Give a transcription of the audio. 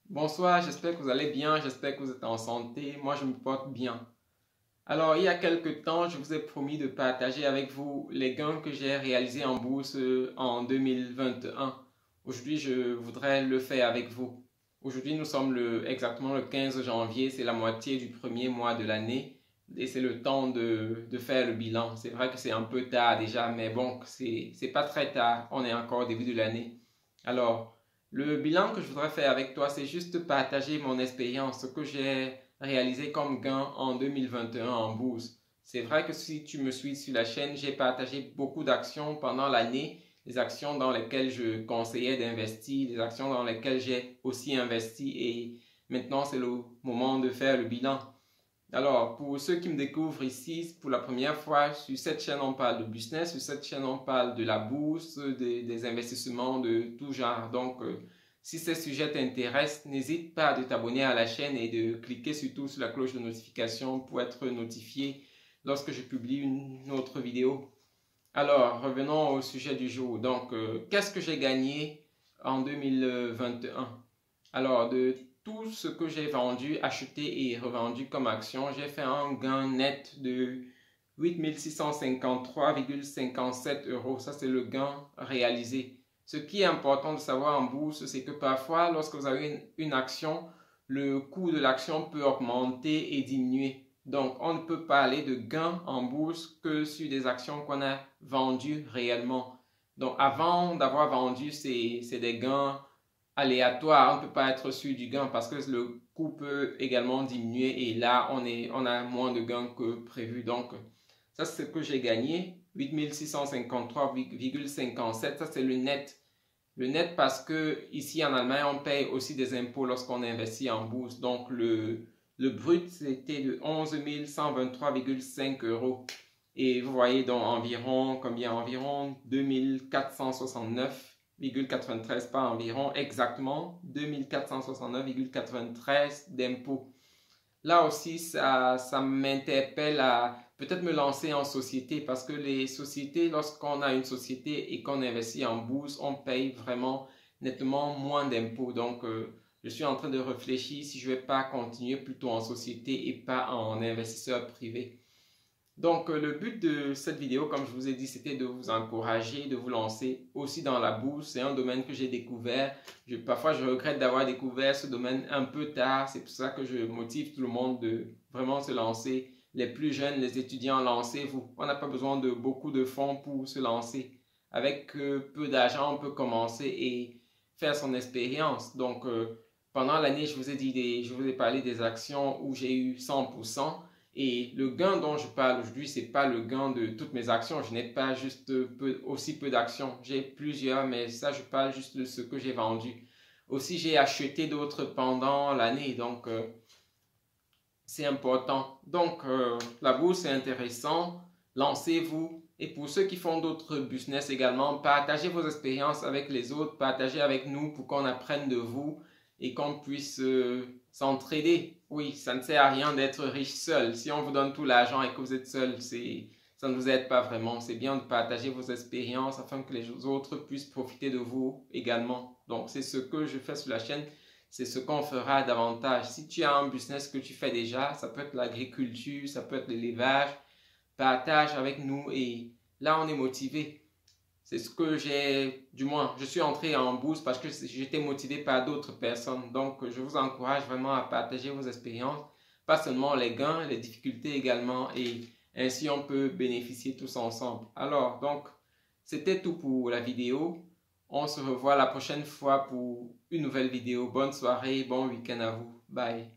Bonsoir, j'espère que vous allez bien, j'espère que vous êtes en santé. Moi, je me porte bien. Alors, il y a quelques temps, je vous ai promis de partager avec vous les gains que j'ai réalisés en bourse en 2021. Aujourd'hui, je voudrais le faire avec vous. Aujourd'hui, nous sommes exactement le 15 janvier, c'est la moitié du premier mois de l'année et c'est le temps de faire le bilan. C'est vrai que c'est un peu tard déjà, mais bon, c'est pas très tard, on est encore au début de l'année. Alors, le bilan que je voudrais faire avec toi, c'est juste partager mon expérience, ce que j'ai réalisé comme gain en 2021 en bourse. C'est vrai que si tu me suis sur la chaîne, j'ai partagé beaucoup d'actions pendant l'année, des actions dans lesquelles je conseillais d'investir, des actions dans lesquelles j'ai aussi investi et maintenant c'est le moment de faire le bilan. Alors, pour ceux qui me découvrent ici pour la première fois, sur cette chaîne, on parle de business, sur cette chaîne, on parle de la bourse, des investissements de tout genre. Donc, si ces sujets t'intéressent, n'hésite pas à t'abonner à la chaîne et de cliquer surtout sur la cloche de notification pour être notifié lorsque je publie une autre vidéo. Alors, revenons au sujet du jour. Donc, qu'est-ce que j'ai gagné en 2021? Alors, de tout ce que j'ai vendu, acheté et revendu comme action, j'ai fait un gain net de 8 653,57 euros. Ça, c'est le gain réalisé. Ce qui est important de savoir en bourse, c'est que parfois, lorsque vous avez une action, le coût de l'action peut augmenter et diminuer. Donc, on ne peut pas aller de gains en bourse que sur des actions qu'on a vendues réellement. Donc, avant d'avoir vendu, c'est des gains aléatoires. On ne peut pas être sûr du gain parce que le coût peut également diminuer et là, on a moins de gains que prévu. Donc, ça, c'est ce que j'ai gagné. 8653,57. Ça, c'est le net. Le net parce que ici en Allemagne, on paye aussi des impôts lorsqu'on investit en bourse. Donc, le brut, c'était de 11 123,5 euros. Et vous voyez donc environ, combien? Environ 2469,93, pas environ, exactement 2469,93 d'impôts. Là aussi, ça m'interpelle à peut-être me lancer en société parce que les sociétés, lorsqu'on a une société et qu'on investit en bourse, on paye vraiment nettement moins d'impôts. Donc, je suis en train de réfléchir si je ne vais pas continuer plutôt en société et pas en investisseur privé. Donc, le but de cette vidéo, comme je vous ai dit, c'était de vous encourager, de vous lancer aussi dans la bourse. C'est un domaine que j'ai découvert. Parfois, je regrette d'avoir découvert ce domaine un peu tard. C'est pour ça que je motive tout le monde de vraiment se lancer. Les plus jeunes, les étudiants, lancez-vous. On n'a pas besoin de beaucoup de fonds pour se lancer. Avec peu d'argent, on peut commencer et faire son expérience. Donc, pendant l'année, je vous ai parlé des actions où j'ai eu 100%. Et le gain dont je parle aujourd'hui, ce n'est pas le gain de toutes mes actions. Je n'ai pas juste aussi peu d'actions. J'ai plusieurs, mais ça, je parle juste de ce que j'ai vendu. Aussi, j'ai acheté d'autres pendant l'année, donc c'est important. Donc, la bourse, c'est intéressant. Lancez-vous. Et pour ceux qui font d'autres business également, partagez vos expériences avec les autres, partagez avec nous pour qu'on apprenne de vous et qu'on puisse s'entraider. Oui, ça ne sert à rien d'être riche seul. Si on vous donne tout l'argent et que vous êtes seul, ça ne vous aide pas vraiment. C'est bien de partager vos expériences afin que les autres puissent profiter de vous également. Donc, c'est ce que je fais sur la chaîne. C'est ce qu'on fera davantage. Si tu as un business que tu fais déjà, ça peut être l'agriculture, ça peut être l'élevage, partage avec nous et là, on est motivé. C'est ce que du moins, je suis entré en bourse parce que j'étais motivé par d'autres personnes. Donc, je vous encourage vraiment à partager vos expériences, pas seulement les gains, les difficultés également, et ainsi on peut bénéficier tous ensemble. Alors, donc, c'était tout pour la vidéo. On se revoit la prochaine fois pour une nouvelle vidéo. Bonne soirée, bon week-end à vous. Bye.